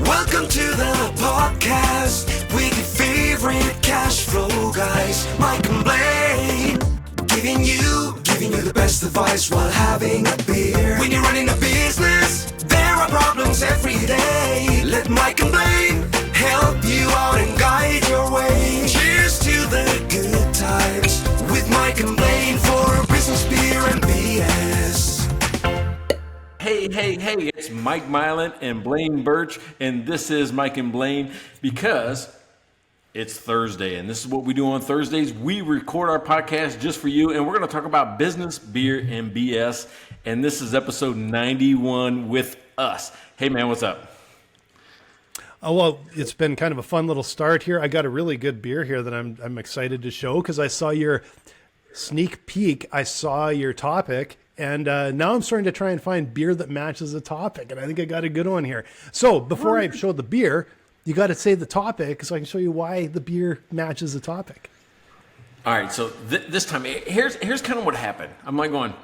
Welcome to the podcast with your favorite cash flow guys, Mike and Blaine. Giving you the best advice while having a beer. When you're running a business, there are problems every day. Let Mike and Blaine help you out and guide your way. Cheers to the good times with Mike and Blaine for business, beer, and BS. Hey, it's Mike Mylan and Blaine Birch, and this is Mike and Blaine because it's Thursday, and this is what we do on Thursdays. We record our podcast just for you, and we're going to talk about business, beer, and BS, and this is episode 91 with us. Hey, man, what's up? Oh, well, it's been kind of a fun little start here. I got a really good beer here that I'm excited to show because I saw your sneak peek. I saw your topic. And now I'm starting to try and find beer that matches the topic. And I think I got a good one here. So before I show the beer, you got to say the topic so I can show you why the beer matches the topic. All right. So this time, here's kind of what happened. I'm like going,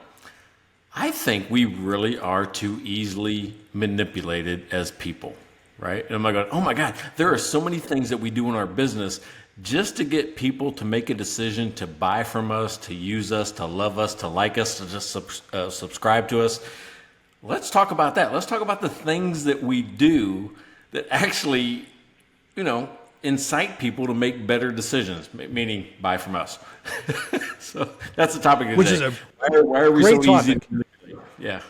I think we really are too easily manipulated as people, right? And I'm like going, oh my God, there are so many things that we do in our business just to get people to make a decision to buy from us, to use us, to love us, to like us, to just subscribe to us. Let's talk about that. Let's talk about the things that we do that actually, incite people to make better decisions, meaning buy from us. So that's the topic of today. Which is a why are we so easy to manipulate? Yeah.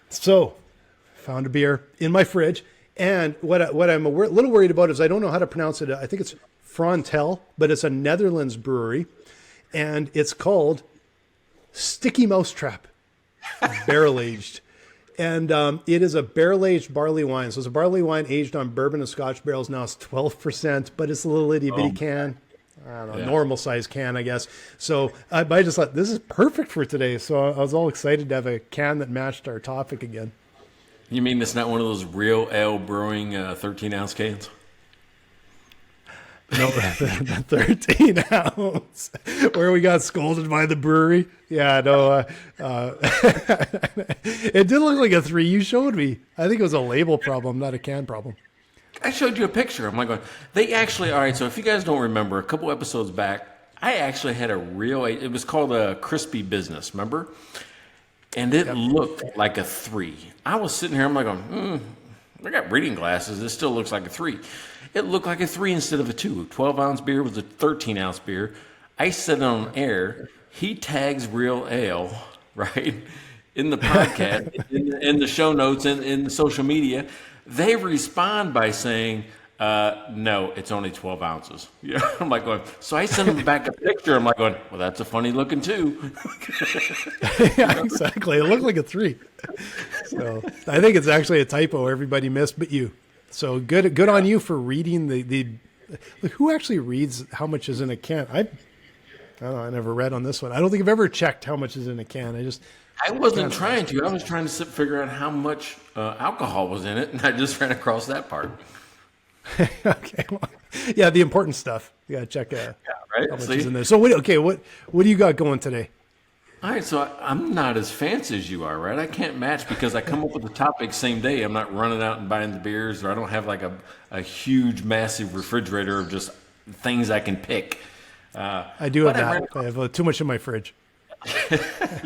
So found a beer in my fridge. And what I'm a little worried about is I don't know how to pronounce it. I think it's Frontaal, but it's a Netherlands brewery, and it's called Sticky Mousetrap, barrel aged, and it is a barrel aged barley wine. So it's a barley wine aged on bourbon and Scotch barrels. Now it's 12%, but it's a little itty bitty can. I don't know, normal size can, I guess. So I just thought this is perfect for today. So I was all excited to have a can that matched our topic again. You mean it's not one of those real ale brewing 13-ounce cans? No, the 13 ounce where we got scolded by the brewery. Yeah, no, it did look like a 3. You showed me. I think it was a label problem, not a can problem. I showed you a picture. I'm like, they actually, all right, so if you guys don't remember, a couple episodes back, I actually had it was called a Crispy Business, remember? And it looked like a 3. I was sitting here, I'm like, I got reading glasses. It still looks like a 3. It looked like a 3 instead of a 2. 12-ounce beer was a 13-ounce beer. I said it on air. He tags Real Ale, right, in the podcast, in the show notes, in the social media. They respond by saying, no, it's only 12 ounces. Yeah, I'm like going, so I sent them back a picture. I'm like going, well, that's a funny looking 2. Yeah, exactly. It looked like a 3. So I think it's actually a typo everybody missed but you. So good on you for reading the who actually reads how much is in a can? I don't know, I never read on this one. I don't think I've ever checked how much is in a can. I wasn't trying to. I was trying to figure out how much alcohol was in it, and I just ran across that part. Okay, well, yeah, the important stuff. You gotta check right? how much is in there. So what do you got going today? All right, so I'm not as fancy as you are, right? I can't match because I come up with the topic same day. I'm not running out and buying the beers, or I don't have like a huge, massive refrigerator of just things I can pick. I do have that. I have too much in my fridge.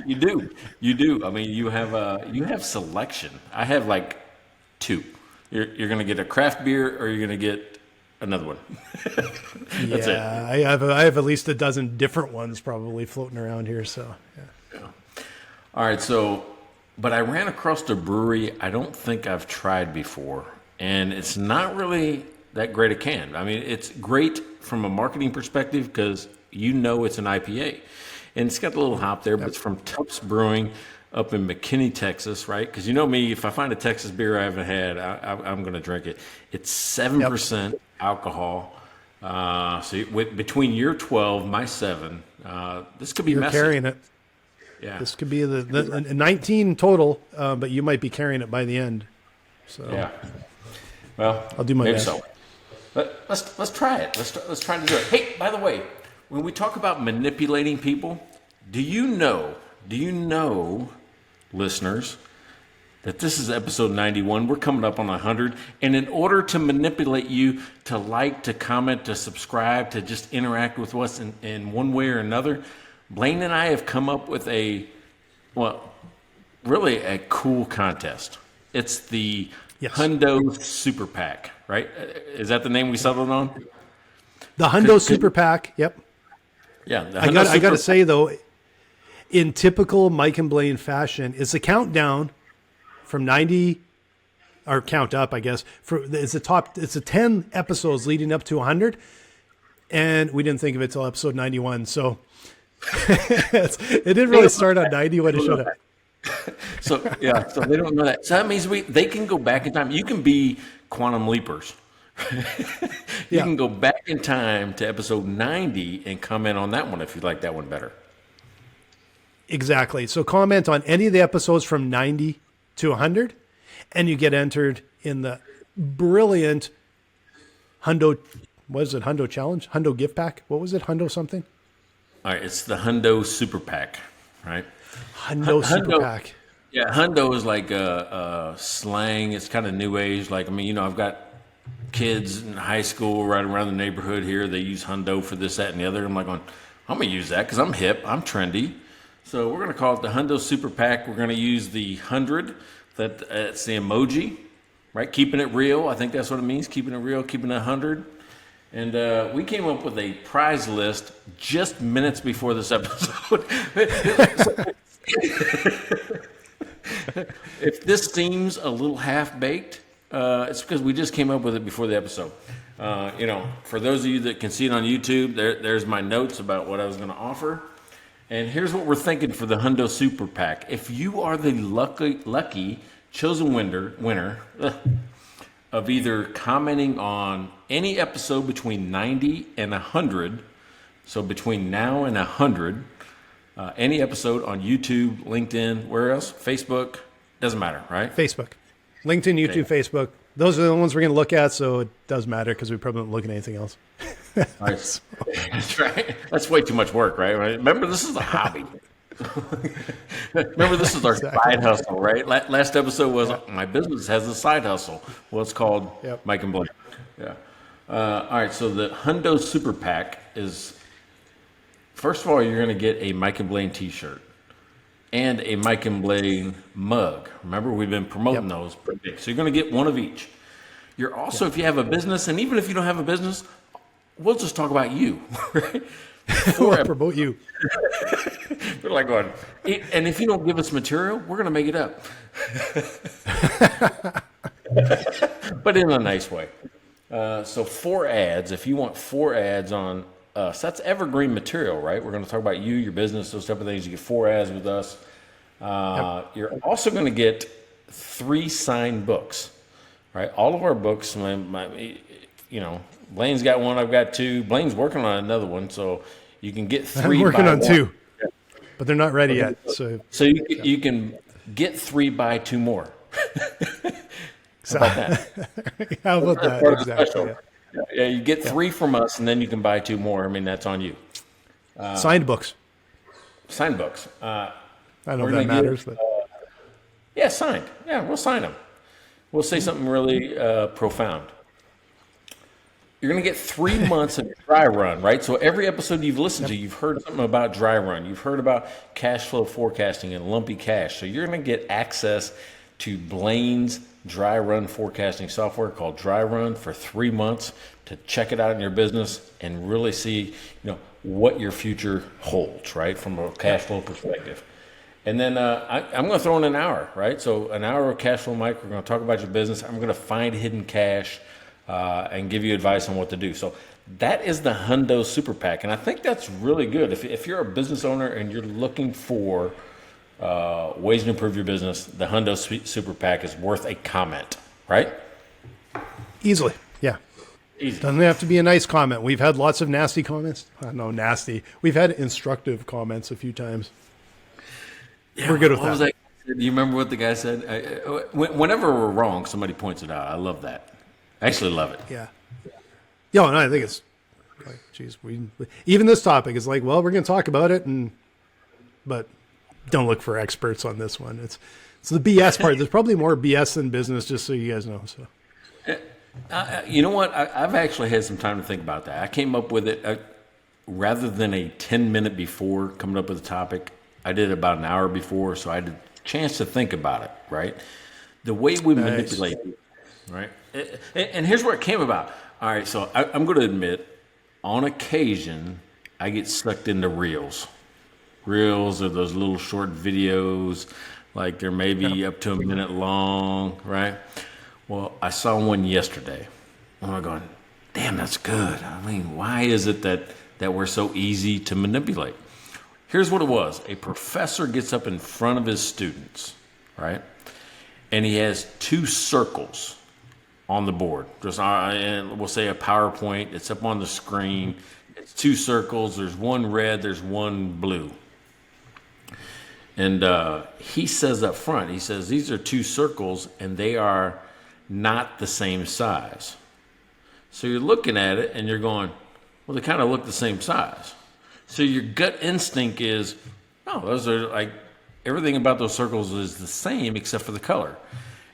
You do. I mean, you have selection. I have like 2. You're going to get a craft beer, or you're going to get another one. That's it. I have at least a dozen different ones probably floating around here. So yeah. All right. So, but I ran across a brewery I don't think I've tried before, and it's not really that great a can. I mean, it's great from a marketing perspective because it's an IPA, and it's got a little hop there, but it's from Tupp's Brewing up in McKinney, Texas, right? Because you know me, if I find a Texas beer I haven't had, I'm going to drink it. It's 7% alcohol. So between your 12, my 7, this could be messy. You're carrying it. Yeah. This could be the 19 total, but you might be carrying it by the end. So yeah. Well, I'll do my best. So. But let's try it. Let's try to do it. Hey, by the way, when we talk about manipulating people, do you know, listeners, that this is episode 91. We're coming up on 100. And in order to manipulate you to like, to comment, to subscribe, to just interact with us in one way or another, Blaine and I have come up with really a cool contest. It's the Hundo Super Pack, right? Is that the name we settled on? The Hundo Super Pack, yep. Yeah. I got to say, though, in typical Mike and Blaine fashion, it's a countdown from 90, or count up, I guess. It's a 10 episodes leading up to 100, and we didn't think of it till episode 91. So it didn't really start on 90 when it should have. So they don't know that. So that means they can go back in time. You can be quantum leapers. You can go back in time to episode 90 and comment on that one if you like that one better. Exactly. So comment on any of the episodes from 90 to 100, and you get entered in the brilliant Hundo, what is it, Hundo Challenge? Hundo Gift Pack? What was it, Hundo something? All right, it's the Hundo Super Pack, right? Hundo Super Pack. Yeah, Hundo is like a slang. It's kind of new age. Like, I mean, I've got kids in high school right around the neighborhood here. They use Hundo for this, that, and the other. I'm like, I'm going to use that because I'm hip. I'm trendy. So we're going to call it the Hundo Super Pack. We're going to use the 100. That's the emoji, right? Keeping it real. I think that's what it means. Keeping it real, keeping it 100. And we came up with a prize list just minutes before this episode. If this seems a little half-baked, it's because we just came up with it before the episode. For those of you that can see it on YouTube, there's my notes about what I was going to offer. And here's what we're thinking for the Hundo Super Pack. If you are the lucky chosen winner of either commenting on any episode between 90 and 100, so between now and 100, any episode on YouTube, LinkedIn, where else? Facebook, doesn't matter, right? Facebook. LinkedIn, YouTube, Facebook. Those are the ones we're going to look at, so it does matter because we probably don't look at anything else. All right. That's right. That's way too much work, right? Remember, this is a hobby. Remember, this is our side hustle, right? Last episode was my business has a side hustle. Well, it's called Mike and Blaine. Yeah. All right. So the Hundo Super Pack is, first of all, you're going to get a Mike and Blaine T-shirt and a Mike and Blaine mug. Remember, we've been promoting those pretty big. So you're going to get one of each. You're also, if you have a business, and even if you don't have a business, we'll just talk about you, right? Or promote you. We're like going, and if you don't give us material, we're going to make it up. But in a nice way. So 4 ads, if you want 4 ads on us, that's evergreen material, right? We're going to talk about you, your business, those type of things. You get 4 ads with us. You're also going to get 3 signed books, right? All of our books, Blaine's got one, I've got 2. Blaine's working on another one, so you can get 3 I'm working on 2, Yeah. but they're not ready yet. So you can get 3 buy 2 more. How about that? How about that? Exactly. Yeah, you get 3 from us, and then you can buy 2 more. I mean, that's on you. Signed books. Signed books. I don't know if that matters, but signed. Yeah, we'll sign them. We'll say something really profound. You're going to get 3 months of dry run, right? So every episode you've listened to, you've heard something about dry run. You've heard about cash flow forecasting and lumpy cash. So you're going to get access to Blaine's dry run forecasting software called Dry Run for 3 months to check it out in your business and really see, what your future holds, right, from a cash flow perspective. And then I'm going to throw in an hour, right? So an hour of cash flow, Mike. We're going to talk about your business. I'm going to find hidden cash and give you advice on what to do. So that is the Hundo Super Pack. And I think that's really good. If you're a business owner and you're looking for ways to improve your business, the Hundo Super Pack is worth a comment, right? Easily, yeah. Easy. Doesn't have to be a nice comment. We've had lots of nasty comments. No, nasty. We've had instructive comments a few times. Yeah, we're good with that. Do you remember what the guy said? Whenever we're wrong, somebody points it out. I love that. I actually love it. Yeah. Yeah, and I think it's like, geez, even this topic is like, well, we're going to talk about it, but don't look for experts on this one. It's So the BS part, there's probably more BS than business, just so you guys know. So, You know what? I've actually had some time to think about that. I came up with it rather than a 10-minute before coming up with a topic. I did it about an hour before, so I had a chance to think about it, right? The way we manipulate it, right? And here's where it came about. All right, so I'm going to admit, on occasion, I get sucked into reels. Reels are those little short videos, like they're maybe up to a minute long, right? Well, I saw one yesterday. I'm going, damn, that's good. I mean, why is it that we're so easy to manipulate? Here's what it was. A professor gets up in front of his students, right? And he has two circles on the board. And we'll say a PowerPoint. It's up on the screen. It's two circles. There's one red. There's one blue. And he says up front, he says, these are two circles, and they are not the same size. So you're looking at it, and you're going, well, they kind of look the same size. So your gut instinct is, no, those are like, everything about those circles is the same except for the color.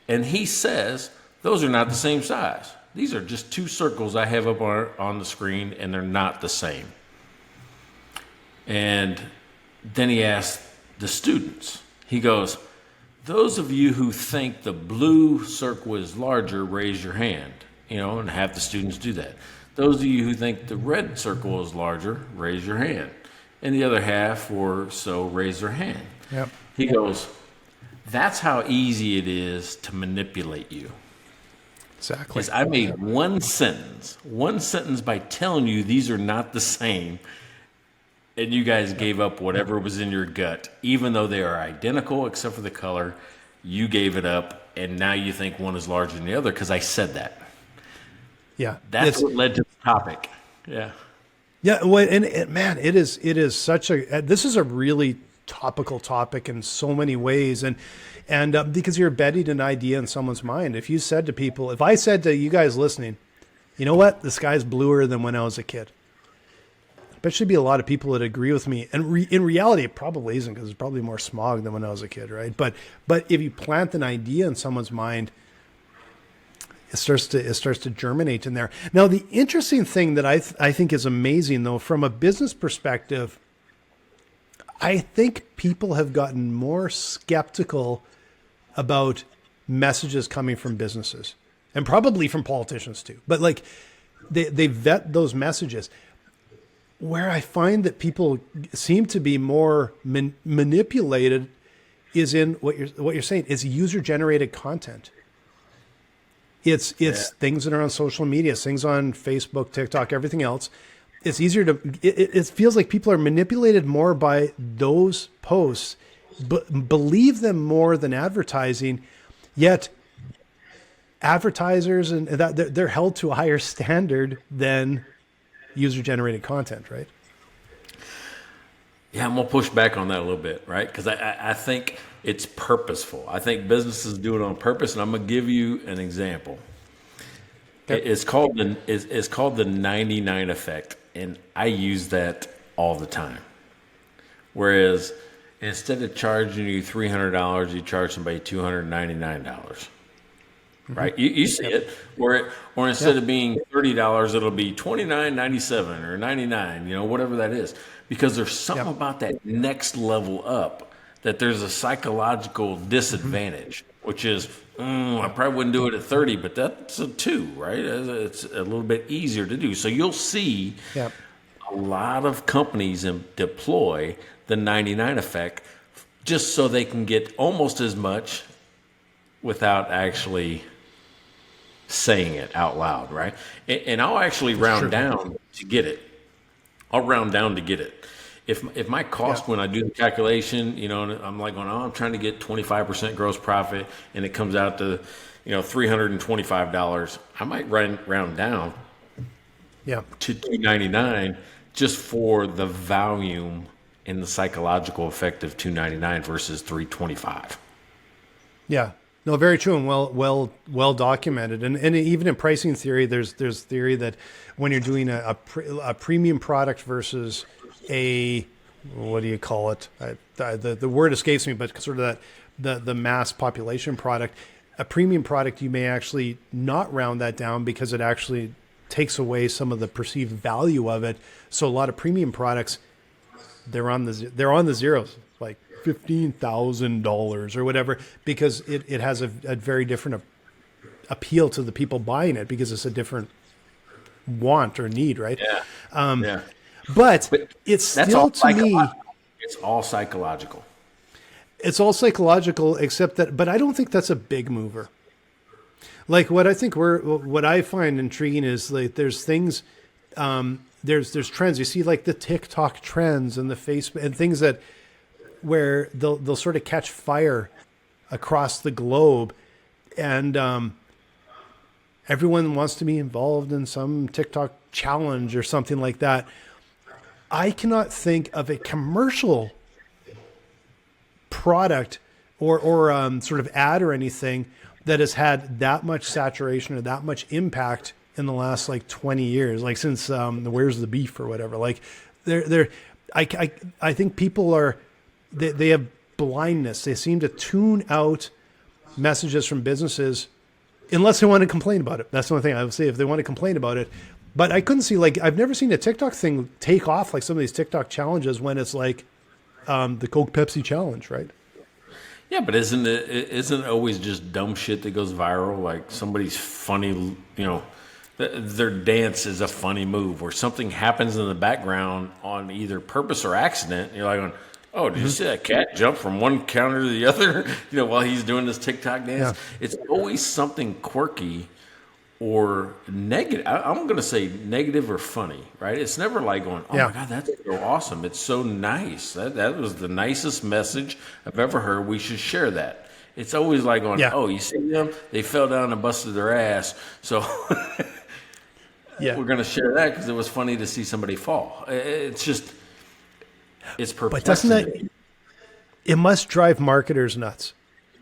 And he says, those are not the same size. These are just two circles I have up on the screen, and they're not the same. And then he asked the students, he goes, those of you who think the blue circle is larger, raise your hand. And have the students do that. Those of you who think the red circle is larger, raise your hand. And the other half or so raise their hand. Yep. He goes, that's how easy it is to manipulate you. Exactly. I made one sentence by telling you these are not the same, and you guys gave up whatever was in your gut. Even though they are identical except for the color, you gave it up, and now you think one is larger than the other because I said that. Yeah. That's what led to the topic. Yeah. Yeah. Well, man, it is such this is a really topical topic in so many ways. And because you're betting an idea in someone's mind. If I said to you guys listening, you know what, the sky's bluer than when I was a kid. I bet there'd be a lot of people that agree with me. And in reality, it probably isn't, because there's probably more smog than when I was a kid. Right. But if you plant an idea in someone's mind, it starts to germinate in there. Now, the interesting thing that I think is amazing, though, from a business perspective, I think people have gotten more skeptical about messages coming from businesses, and probably from politicians too. But like they vet those messages. Where I find that people seem to be more manipulated is in what you're saying is user generated content. It's things that are on social media, things on Facebook, TikTok, everything else. It's easier it feels like people are manipulated more by those posts, but believe them more than advertising. Yet advertisers and that they're held to a higher standard than user generated content, right? Yeah, I'm gonna push back on that a little bit, right? Because I think it's purposeful. I think businesses do it on purpose, and I'm gonna give you an example. Okay. It's called the 99 effect, and I use that all the time. Whereas instead of charging you $300, you charge somebody $299. Right? You see it, or instead of being $30, it'll be $29.97 or $99. Whatever that is, because there's something about that next level up that there's a psychological disadvantage, which is I probably wouldn't do it at 30, but that's a 2, right? It's a little bit easier to do. So you'll see a lot of companies deploy the 99 effect just so they can get almost as much without actually saying it out loud, right? And I'll actually round down to get it. I'll round down to get it. If my cost when I do the calculation, I'm like going, I'm trying to get 25% gross profit, and it comes out to, $325, I might round down to $299 just for the volume and the psychological effect of $299 versus $325. Yeah. No, very true, and well documented. And even in pricing theory, there's theory that when you're doing a premium product versus a, what do you call it? The word escapes me, but sort of the mass population product. A premium product, you may actually not round that down because it actually takes away some of the perceived value of it. So a lot of premium products, they're on the zeros, like $15,000 or whatever, because it has a very different appeal to the people buying it because it's a different want or need, right? Yeah. But it's still, to me, it's all psychological. It's all psychological, except that, but I don't think that's a big mover. Like what I find intriguing is like there's things, there's trends. You see like the TikTok trends and the Facebook and things that where they'll sort of catch fire across the globe, and everyone wants to be involved in some TikTok challenge or something like that. I cannot think of a commercial product or sort of ad or anything that has had that much saturation or that much impact in the last like 20 years, like since Where's the Beef or whatever. Like I think people they have blindness. They seem to tune out messages from businesses unless they want to complain about it. That's the only thing I would say, if they want to complain about it. But I couldn't see, like, I've never seen a TikTok thing take off like some of these TikTok challenges when it's like the Coke Pepsi challenge, right? Yeah, but isn't it always just dumb shit that goes viral? Like somebody's funny, their dance is a funny move, or something happens in the background on either purpose or accident. You're like, oh, did you see that cat jump from one counter to the other? While he's doing this TikTok dance. Yeah. It's always something quirky or negative. I'm going to say negative or funny, right? It's never like going, oh my God, that's so awesome. It's so nice. That was the nicest message I've ever heard. We should share that. It's always like going, oh, you see them? They fell down and busted their ass. So we're going to share that because it was funny to see somebody fall. It's just, it's perplexing. But doesn't it must drive marketers nuts,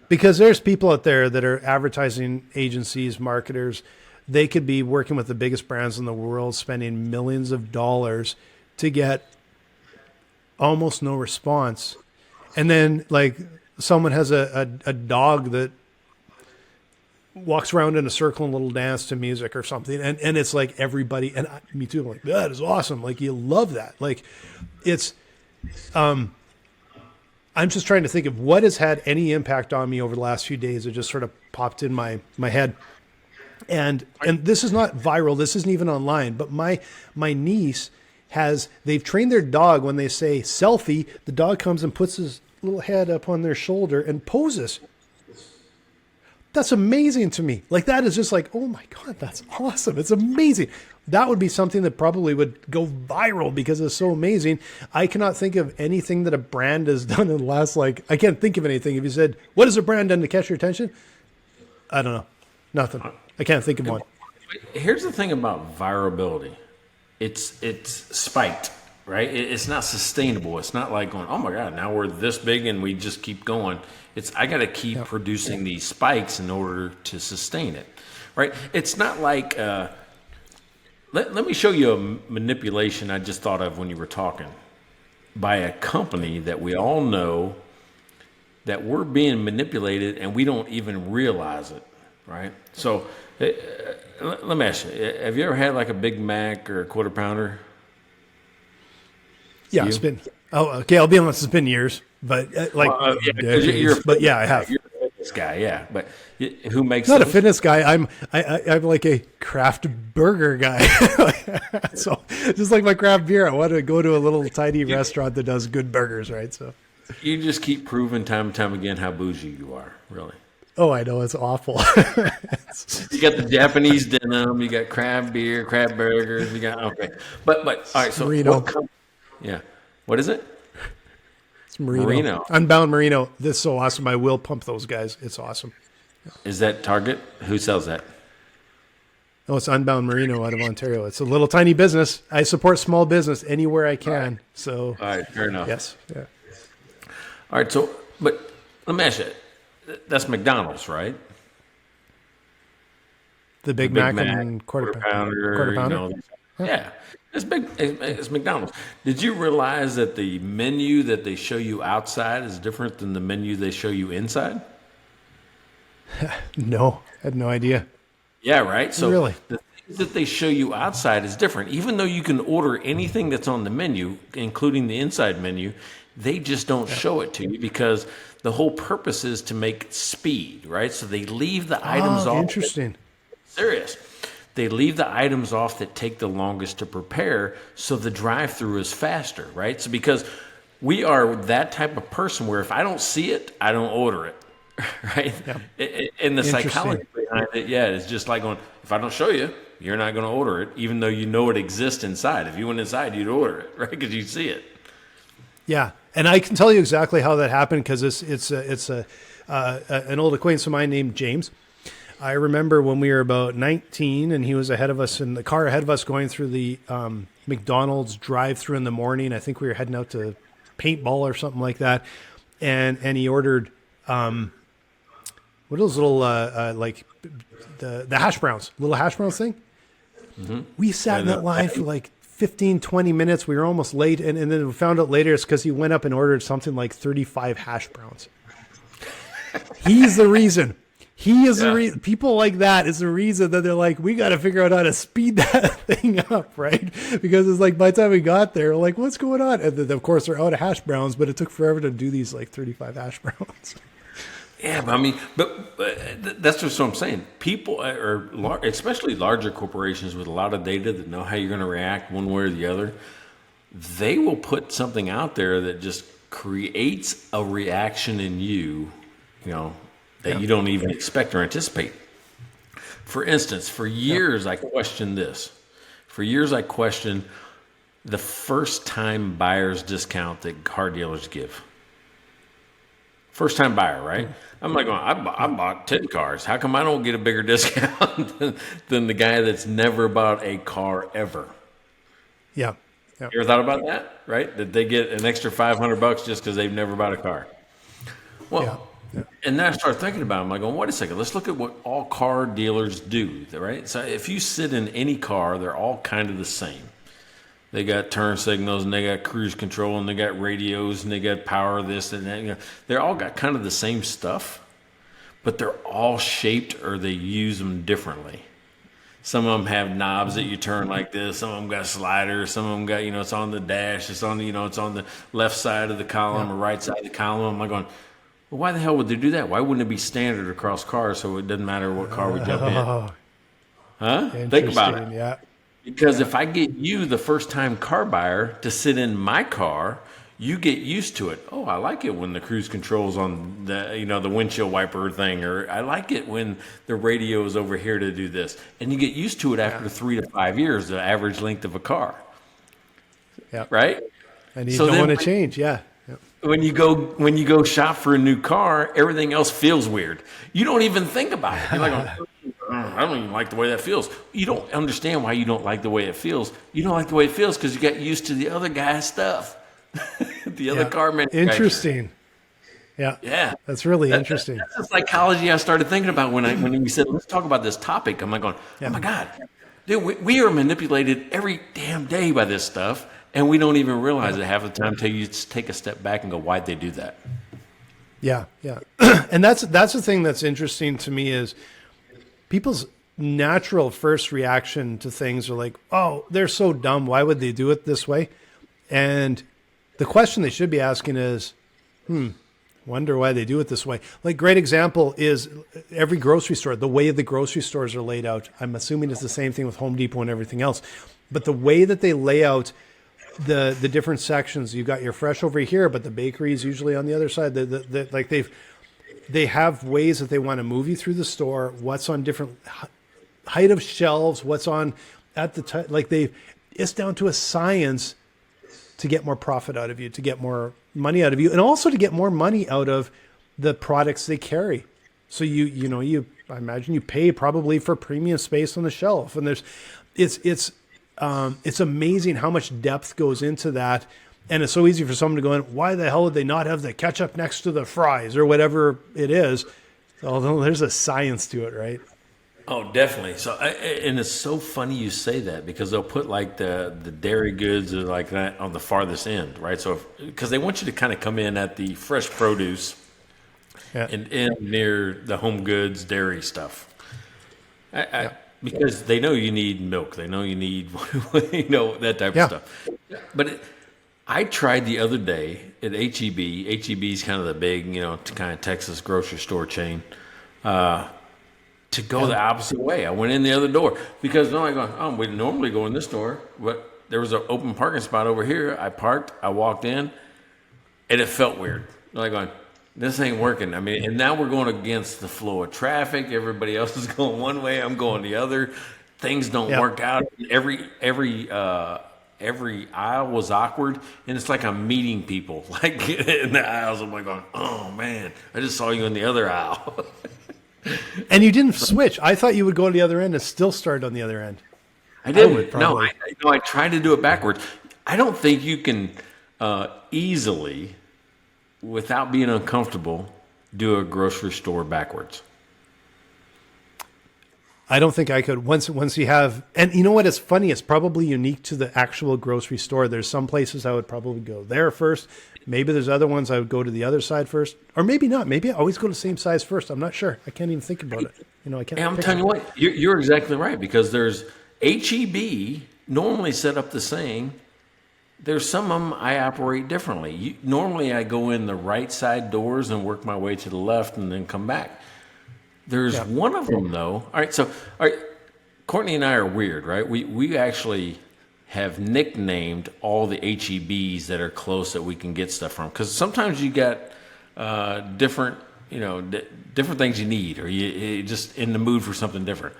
because there's people out there that are advertising agencies, marketers. They could be working with the biggest brands in the world, spending millions of dollars to get almost no response. And then like someone has a dog that walks around in a circle and little dance to music or something. And it's like everybody, and me too, I'm like, that is awesome. Like you love that. Like it's, I'm just trying to think of what has had any impact on me over the last few days. It just sort of popped in my head. And this is not viral. This isn't even online. But my niece they've trained their dog when they say selfie, the dog comes and puts his little head up on their shoulder and poses. That's amazing to me. Like that is just like, oh my God, that's awesome. It's amazing. That would be something that probably would go viral because it's so amazing. I cannot think of anything that a brand has done in the last, I can't think of anything. If you said, what has a brand done to catch your attention? I don't know. Nothing. I can't think of one. Here's the thing about virality. It's spiked, right? It's not sustainable. It's not like going, oh my God, now we're this big and we just keep going. I got to keep producing these spikes in order to sustain it, right? It's not like, let me show you a manipulation I just thought of when you were talking, by a company that we all know that we're being manipulated and we don't even realize it, right? So let me ask you, have you ever had like a Big Mac or a Quarter Pounder? Yeah, it's been, okay, I'll be honest, it's been years, but decades, but yeah, I have. You're a fitness guy, yeah, but who makes not those? A fitness guy, I'm like a craft burger guy. So just like my craft beer, I want to go to a little tiny restaurant that does good burgers, right? So you just keep proving time and time again how bougie you are, really. Oh, I know, it's awful. You got the Japanese denim, you got crab beer, crab burgers, you got but all right. So Merino. What is it? It's Merino. Unbound Merino. This is so awesome. I will pump those guys. It's awesome. Is that Target? Who sells that? Oh, it's Unbound Merino out of Ontario. It's a little tiny business. I support small business anywhere I can. Right. So, all right, fair enough. Yes. Yeah. All right. So, but let me ask you. That's McDonald's, right? The Big Mac and quarter pounder. Yeah, it's big. It's McDonald's. Did you realize that the menu that they show you outside is different than the menu they show you inside? No, I had no idea. Yeah, right. So Really? the things that they show you outside is different. Even though you can order anything that's on the menu, including the inside menu, they just don't show it to you because the whole purpose is to make speed, right? So they leave the items off. Interesting. Serious. They leave the items off that take the longest to prepare, so the drive-through is faster, right? So because we are that type of person where if I don't see it, I don't order it, right? And the psychology behind it, is just like going, if I don't show you, you're not going to order it, even though you know it exists inside. If you went inside, you'd order it, right? Because you see it. Yeah, and I can tell you exactly how that happened because it's an old acquaintance of mine named James. I remember when we were about 19 and he was ahead of us in the car ahead of us going through the McDonald's drive-through in the morning. I think we were heading out to paintball or something like that. And he ordered, what are those little, like the hash browns, little hash browns thing? Mm-hmm. We sat in that line for like 15, 20 minutes. We were almost late. And then we found out later it's because he went up and ordered something like 35 hash browns. He's the reason. He is the reason. People like that is the reason that they're like, we got to figure out how to speed that thing up, right? Because it's like by the time we got there, like, what's going on? And then, of course, they're out of hash browns, but it took forever to do these like 35 hash browns. Yeah, but I mean, but that's just what I'm saying. People, especially larger corporations with a lot of data that know how you're going to react one way or the other, they will put something out there that just creates a reaction in you, that you don't even expect or anticipate. For instance, for years I questioned this. For years I questioned the first-time buyer's discount that car dealers give. First-time buyer, right? I'm like, I bought 10 cars. How come I don't get a bigger discount than the guy that's never bought a car ever? Yeah. You ever thought about that, right? That they get an extra $500 just because they've never bought a car. Well, and then I started thinking about it. I'm like, wait a second. Let's look at what all car dealers do, right? So if you sit in any car, they're all kind of the same. They got turn signals, and they got cruise control, and they got radios, and they got power this and that. They're all got kind of the same stuff, but they're all shaped or they use them differently. Some of them have knobs that you turn like this. Some of them got sliders. Some of them got, it's on the dash. It's on the, it's on the left side of the column or right side of the column. I'm like going, well, why the hell would they do that? Why wouldn't it be standard across cars so it doesn't matter what car we jump in? Huh? Think about it. Yeah. Because if I get you, the first-time car buyer, to sit in my car, you get used to it. Oh, I like it when the cruise control's on the, the windshield wiper thing, or I like it when the radio is over here to do this. And you get used to it after 3 to 5 years, the average length of a car. Yeah. Right? And you don't want to change. Yeah. When you go shop for a new car, everything else feels weird. You don't even think about it. You're like, I don't even like the way that feels. You don't understand why you don't like the way it feels. You don't like the way it feels because you got used to the other guy's stuff, the other car manufacturer. Interesting. Yeah. That's really interesting. That's the psychology I started thinking about when we said, let's talk about this topic. I'm like going, oh my God, dude, we are manipulated every damn day by this stuff. And we don't even realize it half the time until you take a step back and go, why'd they do that? Yeah. And that's the thing that's interesting to me is people's natural first reaction to things are like, oh, they're so dumb. Why would they do it this way? And the question they should be asking is, wonder why they do it this way. Like, great example is every grocery store, the way the grocery stores are laid out. I'm assuming it's the same thing with Home Depot and everything else. But the way that they lay out the different sections, you've got your fresh over here, but the bakery is usually on the other side. They have ways that they want to move you through the store. What's on different height of shelves? What's on at the time? It's down to a science to get more profit out of you, to get more money out of you, and also to get more money out of the products they carry. So I imagine you pay probably for premium space on the shelf, and it's amazing how much depth goes into that. And it's so easy for someone to go in, why the hell would they not have the ketchup next to the fries or whatever it is? Although there's a science to it, right? Oh, definitely. So, and it's so funny you say that because they'll put like the dairy goods or like that on the farthest end, right? So, because they want you to kind of come in at the fresh produce Yeah. and near the home goods dairy stuff, because they know you need milk, they know you need that type of stuff. But I tried the other day at HEB. HEB is kind of the big, kind of Texas grocery store chain. To go the opposite way. I went in the other door because I'm like, oh, we normally go in this door, but there was an open parking spot over here. I parked, I walked in, and it felt weird. I'm like going, this ain't working. I mean, and now we're going against the flow of traffic. Everybody else is going one way, I'm going the other. Things don't work out. Every aisle was awkward, and it's like I'm meeting people like in the aisles. I'm like going, oh man, I just saw you in the other aisle. And you didn't switch. I thought you would go to the other end and still start on the other end. I didn't. I tried to do it backwards. I don't think you can easily, without being uncomfortable, do a grocery store backwards. I don't think I could. Once you have, and you know what? It's funny. It's probably unique to the actual grocery store. There's some places I would probably go there first. Maybe there's other ones I would go to the other side first, or maybe not. Maybe I always go to the same size first. I'm not sure. I can't even think about it. I can't. And I'm telling you what, you're exactly right, because there's HEB normally set up the same. There's some of them I operate differently. Normally I go in the right side doors and work my way to the left and then come back. There's one of them though. All right, Courtney and I are weird, right? We actually have nicknamed all the HEBs that are close that we can get stuff from, because sometimes you got different things you need, or you're just in the mood for something different.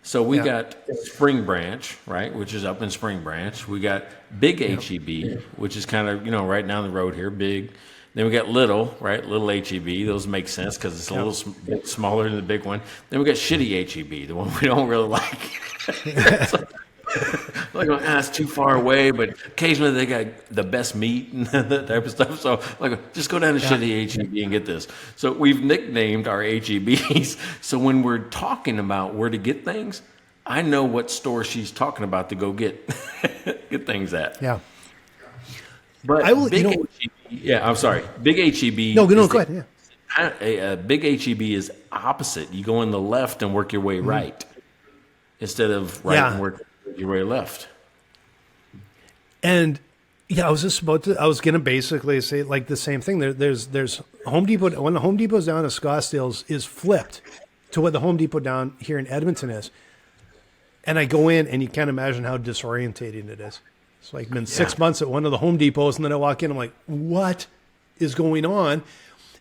So we got Spring Branch, right, which is up in Spring Branch. We got Big HEB, which is kind of right down the road here, big. Then we got Little, right, Little HEB. Those make sense because it's a little bit smaller than the big one. Then we got Shitty HEB, the one we don't really like. Like, it's too far away, but occasionally they got the best meat and that type of stuff. So, just go down to Shitty HEB and get this. So we've nicknamed our HEBs. So when we're talking about where to get things, I know what store she's talking about to go get things at. Yeah. But I will. I'm sorry. Big HEB. No, go ahead. Yeah. Big HEB is opposite. You go in the left and work your way right, instead of right and work your way left. And I was going to basically say like the same thing. There's Home Depot. When the Home Depot's down in Scottsdale is flipped to what the Home Depot down here in Edmonton is. And I go in and you can't imagine how disorientating it is. It's like been 6 months at one of the Home Depots, and then I walk in, I'm like, what is going on?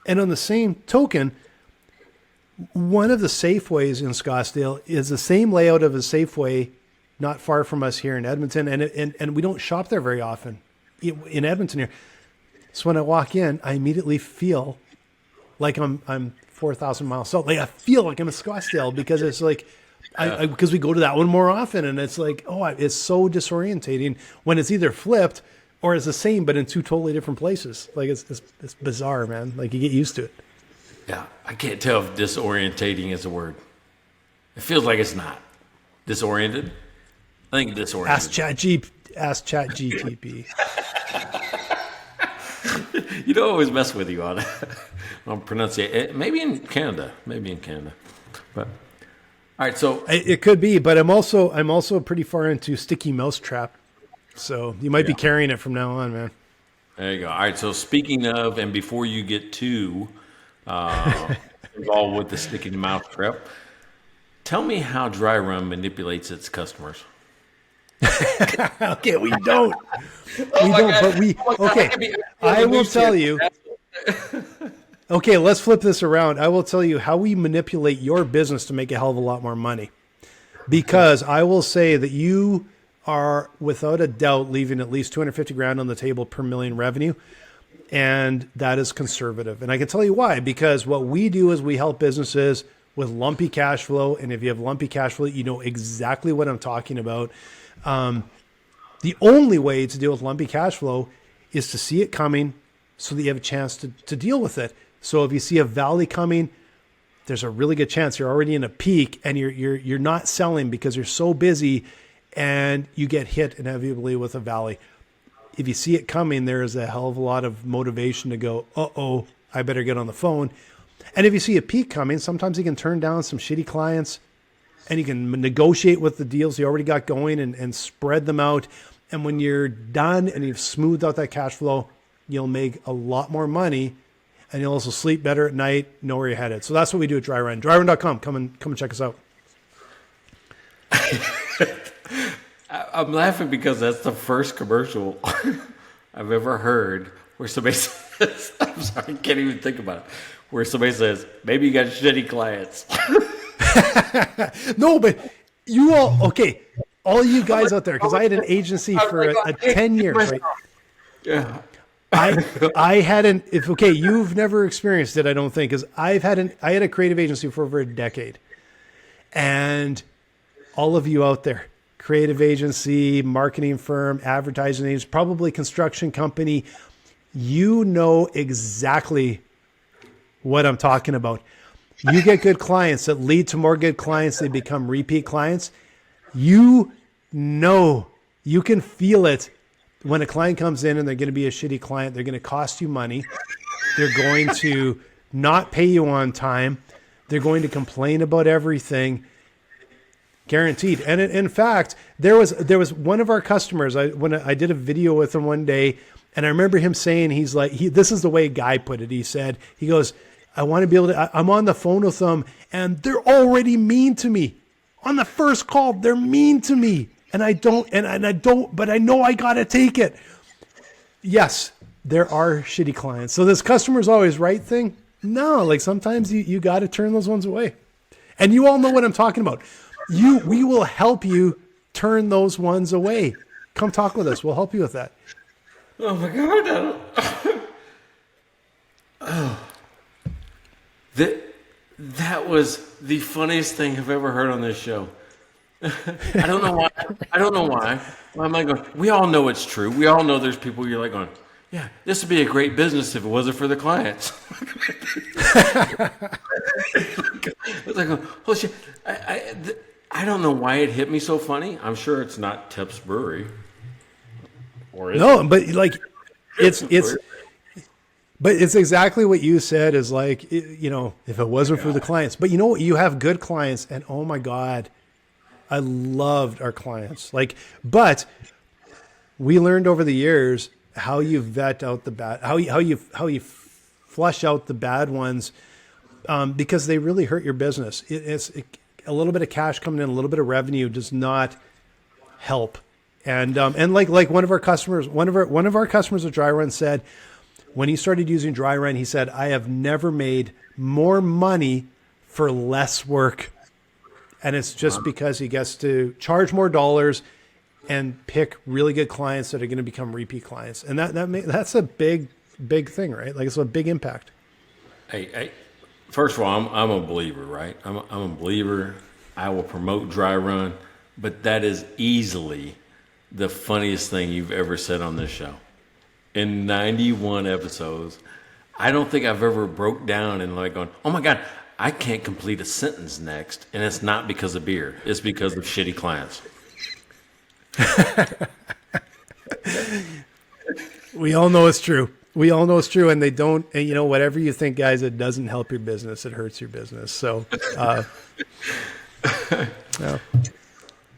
And on the same token, one of the Safeways in Scottsdale is the same layout of a Safeway not far from us here in Edmonton, and we don't shop there very often in Edmonton here. So when I walk in, I immediately feel like I'm 4,000 miles south. Like I feel like I'm in Scottsdale because it's like, because we go to that one more often, and it's like, it's so disorientating when it's either flipped or it's the same but in two totally different places. Like it's bizarre, man. Like you get used to it. Yeah, I can't tell if disorientating is a word. It feels like it's not. Disoriented? I think disoriented. Ask ChatGPT. You don't always mess with you on pronunciation. Maybe in Canada. But all right, so it could be, but I'm also pretty far into sticky mousetrap. So you might be carrying it from now on, man. There you go. All right, so speaking of, and before you get too involved with the sticky mousetrap, tell me how Dry Run manipulates its customers. Okay, we don't. I will tell you. Okay, let's flip this around. I will tell you how we manipulate your business to make a hell of a lot more money. Because I will say that you are, without a doubt, leaving at least $250,000 on the table per million revenue. And that is conservative. And I can tell you why. Because what we do is we help businesses with lumpy cash flow. And if you have lumpy cash flow, you know exactly what I'm talking about. The only way to deal with lumpy cash flow is to see it coming so that you have a chance to deal with it. So if you see a valley coming, there's a really good chance you're already in a peak and you're not selling because you're so busy, and you get hit inevitably with a valley. If you see it coming, there's a hell of a lot of motivation to go, uh-oh, I better get on the phone. And if you see a peak coming, sometimes you can turn down some shitty clients and you can negotiate with the deals you already got going and spread them out. And when you're done and you've smoothed out that cash flow, you'll make a lot more money, and you'll also sleep better at night, know where you're headed. So that's what we do at Dry Run. DryRun.com. Come and check us out. I'm laughing because that's the first commercial I've ever heard where somebody says, I'm sorry, I can't even think about it, where somebody says, maybe you got shitty clients. No, but you all, okay, all you guys out there, because I had an agency for a 10 years, right? Yeah. I hadn't, okay, you've never experienced it, I don't think, because I had a creative agency for over a decade. And all of you out there, creative agency, marketing firm, advertising agency, probably construction company, you know exactly what I'm talking about. You get good clients that lead to more good clients. They become repeat clients. You know, you can feel it when a client comes in and they're going to be a shitty client. They're going to cost you money. They're going to not pay you on time. They're going to complain about everything. Guaranteed. And in fact, there was one of our customers. When I did a video with him one day, and I remember him saying, he's like, this is the way Guy put it. He goes, I want to be able to, I'm on the phone with them and they're already mean to me. On the first call, they're mean to me. And I don't, but I know I got to take it. Yes, there are shitty clients. So this customer's always right thing. No, like sometimes you got to turn those ones away. And you all know what I'm talking about. We will help you turn those ones away. Come talk with us. We'll help you with that. Oh my God. Oh. That was the funniest thing I've ever heard on this show. I don't know why. Why am I going? We all know it's true. We all know there's people you're like going, yeah, this would be a great business if it wasn't for the clients. It's like, oh shit. I don't know why it hit me so funny. I'm sure it's not Tupp's Brewery. Or is no, it? but like but it's exactly what you said is like, if it wasn't for the clients, but you know what? You have good clients and oh my God, I loved our clients. But we learned over the years how you vet out the bad, how you flush out the bad ones, because they really hurt your business. A little bit of cash coming in, a little bit of revenue does not help. And like one of our customers at Dry Run said, when he started using Dry Run, he said, I have never made more money for less work. And it's just because he gets to charge more dollars and pick really good clients that are going to become repeat clients. And that's a big thing, right? Like it's a big impact. Hey, first of all, I'm a believer, right? I'm a believer. I will promote Dry Run, but that is easily the funniest thing you've ever said on this show. In 91 episodes, I don't think I've ever broke down and like going, oh my God, I can't complete a sentence next. And it's not because of beer. It's because of shitty clients. We all know it's true. And they don't, and whatever you think, guys, it doesn't help your business. It hurts your business. So, no.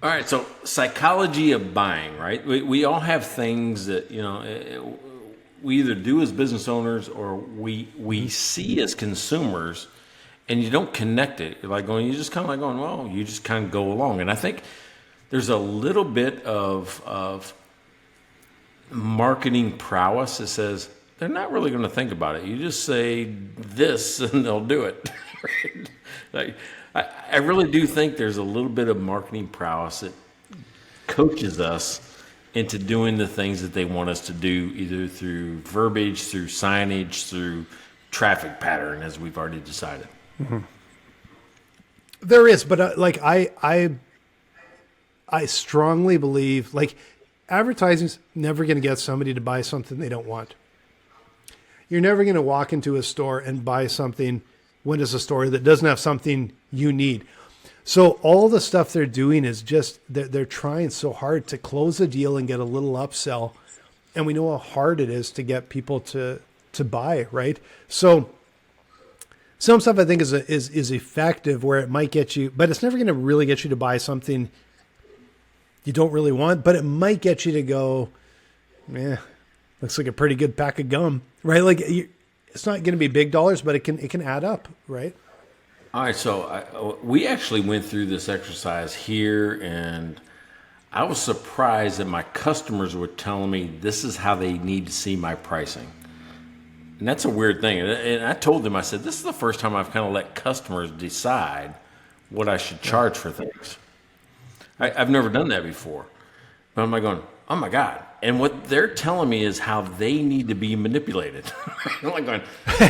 All right, so psychology of buying, right? We all have things that, we either do as business owners or we see as consumers, and you don't connect it. You just kind of like going, well, you just kind of go along. And I think there's a little bit of marketing prowess that says they're not really going to think about it. You just say this and they'll do it. Right? I really do think there's a little bit of marketing prowess that coaches us into doing the things that they want us to do, either through verbiage, through signage, through traffic pattern, as we've already decided. Mm-hmm. There is, but I strongly believe advertising's never going to get somebody to buy something they don't want. You're never going to walk into a store and buy something when it's a store that doesn't have something you need. So all the stuff they're doing is just they're trying so hard to close a deal and get a little upsell, and we know how hard it is to get people to buy, right? So some stuff I think is effective where it might get you, but it's never going to really get you to buy something you don't really want, but it might get you to go, looks like a pretty good pack of gum, right? Like it's not going to be big dollars, but it can add up, right? All right, so we actually went through this exercise here, and I was surprised that my customers were telling me this is how they need to see my pricing. And that's a weird thing. And I told them, I said, this is the first time I've kind of let customers decide what I should charge for things. I've never done that before. But I'm like going, oh my God. And what they're telling me is how they need to be manipulated. I'm like going,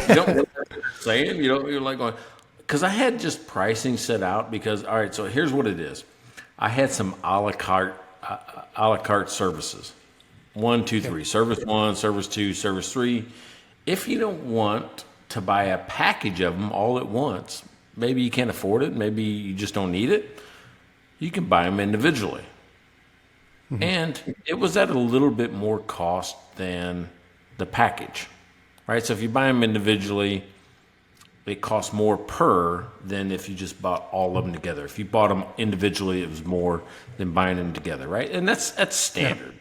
you know what they're saying? You know, you're like going, because I had just pricing set out because, all right, so here's what it is. I had some a la carte services. 1, 2, 3. Service 1, service 2, service 3. If you don't want to buy a package of them all at once, maybe you can't afford it, maybe you just don't need it, you can buy them individually. Mm-hmm. And it was at a little bit more cost than the package, right? So if you buy them individually, it costs more per than if you just bought all of them together. If you bought them individually, it was more than buying them together, right? And that's standard.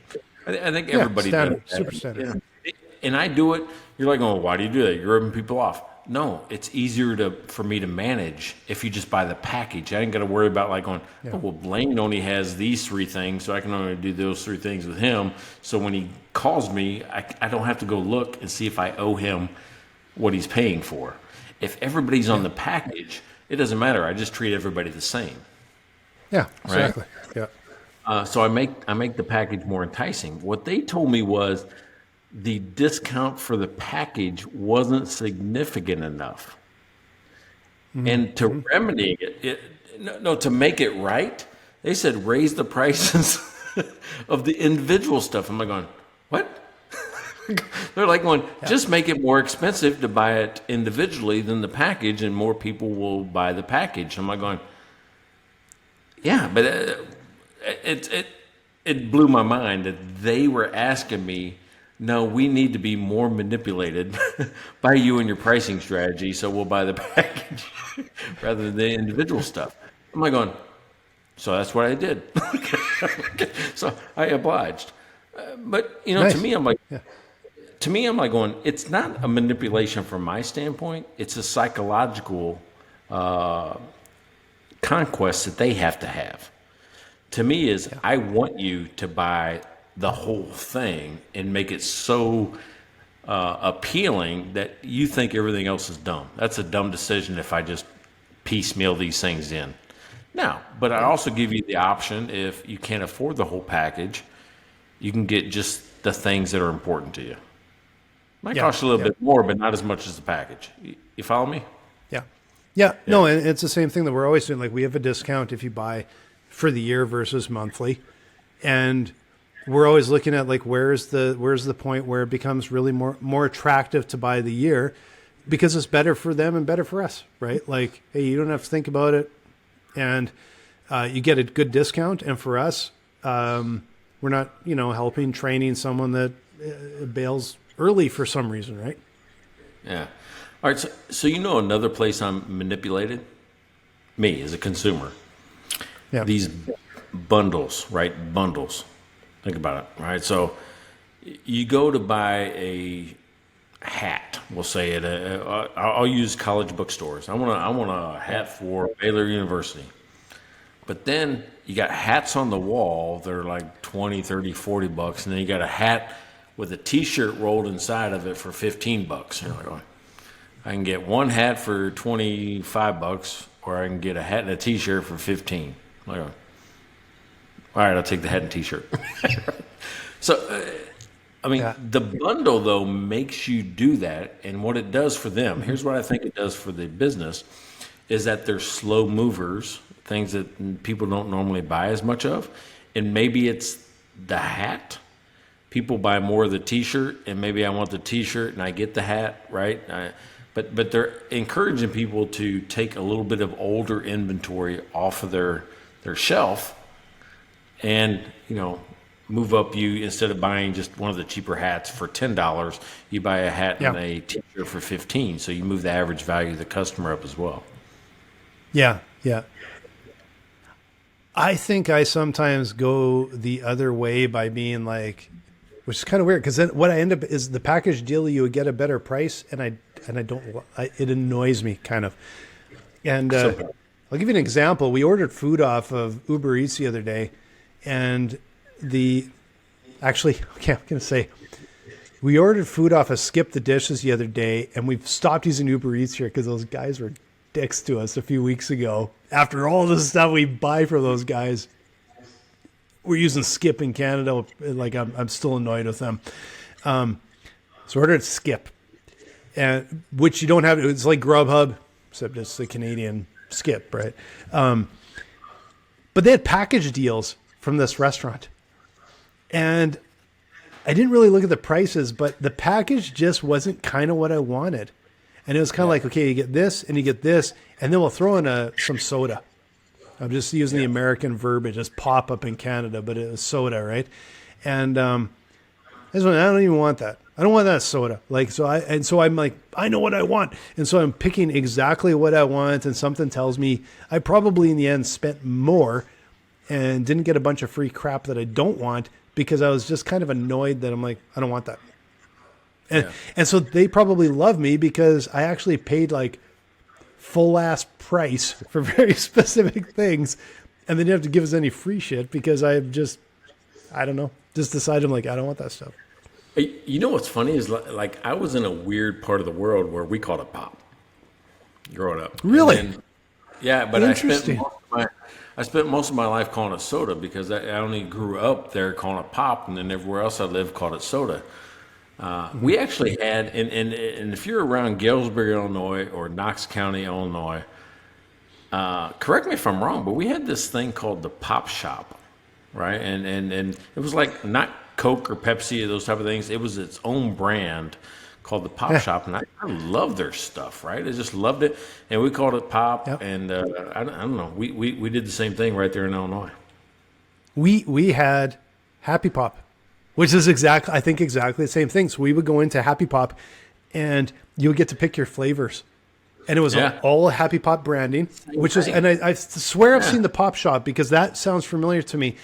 Yeah. I think everybody does that. Super standard. Yeah. And I do it. You're like, oh, why do you do that? You're ripping people off. No, it's easier for me to manage if you just buy the package. I ain't got to worry about like going, oh, well, Blaine only has these 3 things, so I can only do those 3 things with him. So when he calls me, I don't have to go look and see if I owe him what he's paying for. If everybody's on the package, it doesn't matter. I just treat everybody the same. Yeah, exactly. Right? Yeah. So I make the package more enticing. What they told me was the discount for the package wasn't significant enough. Mm-hmm. And to remedy to make it right, they said raise the prices of the individual stuff. I'm like going, what? They're like going, just make it more expensive to buy it individually than the package, and more people will buy the package. I'm like going, yeah, but it blew my mind that they were asking me, no, we need to be more manipulated by you and your pricing strategy, so we'll buy the package rather than the individual stuff. I'm like going, so that's what I did. So I obliged. But, nice. To me, I'm like going, it's not a manipulation from my standpoint. It's a psychological conquest that they have to have. To me is, I want you to buy the whole thing and make it so appealing that you think everything else is dumb. That's a dumb decision if I just piecemeal these things in. Now, but I also give you the option, if you can't afford the whole package, you can get just the things that are important to you. Might cost you a little bit more, but not as much as the package. You follow me? Yeah. No, and it's the same thing that we're always doing. Like, we have a discount if you buy for the year versus monthly. And we're always looking at like, where's the point where it becomes really more attractive to buy the year, because it's better for them and better for us, right? Like, hey, you don't have to think about it, and you get a good discount. And for us, we're not, helping training someone that bails early for some reason, right? Yeah. All right. So another place I'm manipulated? Me as a consumer. Yeah. These bundles, right? Bundles. Think about it, right? So you go to buy a hat, we'll say I'll use college bookstores. I want a hat for Baylor University. But then you got hats on the wall that are like 20, 30, 40 bucks. And then you got a hat with a t-shirt rolled inside of it for 15 bucks. You're like, oh, I can get one hat for 25 bucks, or I can get a hat and a t-shirt for 15. Like, all right, I'll take the hat and t-shirt. So, the bundle, though, makes you do that. And what it does for them, here's what I think it does for the business, is that they're slow movers, things that people don't normally buy as much of. And maybe it's the hat. People buy more of the t-shirt, and maybe I want the t-shirt and I get the hat, right? but they're encouraging people to take a little bit of older inventory off of their shelf, and move up. You, instead of buying just one of the cheaper hats for $10, you buy a hat and a t-shirt for 15. So you move the average value of the customer up as well. Yeah. I think I sometimes go the other way by being like, which is kind of weird, because then what I end up is the package deal, you would get a better price, and I don't, it annoys me kind of. And I'll give you an example. We ordered food off of Uber Eats the other day, and I'm going to say, we ordered food off of Skip the Dishes the other day, and we've stopped using Uber Eats here because those guys were dicks to us a few weeks ago. After all the stuff we buy from those guys, we're using Skip in Canada. Like, I'm still annoyed with them. So ordered Skip, and which you don't have. It's like Grubhub, except it's the Canadian Skip, right? But they had package deals from this restaurant, and I didn't really look at the prices, but the package just wasn't kind of what I wanted. And it was kind of like, okay, you get this and you get this, and then we'll throw in some soda. I'm just using the American verbiage, it's pop up in Canada, but it was soda, right? And I don't even want that. I don't want that soda. So I'm like, I know what I want. And so I'm picking exactly what I want, and something tells me I probably in the end spent more and didn't get a bunch of free crap that I don't want, because I was just kind of annoyed that I'm like, I don't want that. And so they probably love me because I actually paid like full ass price for very specific things, and they didn't have to give us any free shit because I don't know, just decided I'm like, I don't want that stuff. You know what's funny is like I was in a weird part of the world where we called it pop growing up. Really? Yeah, but I spent most of my life calling it soda because I only grew up there calling it pop, and then everywhere else I lived called it soda. We actually had, and if you're around Galesburg, Illinois, or Knox County, Illinois, correct me if I'm wrong, but we had this thing called the Pop Shop, right? And it was like not Coke or Pepsi or those type of things. It was its own brand called the Pop Shop, and I love their stuff, right? I just loved it, and we called it Pop. Yep. And I don't know, we did the same thing right there in Illinois. We had Happy Pop, which is exactly the same thing. So we would go into Happy Pop, and you would get to pick your flavors, and it was all Happy Pop branding, and I swear I've seen the Pop Shop because that sounds familiar to me.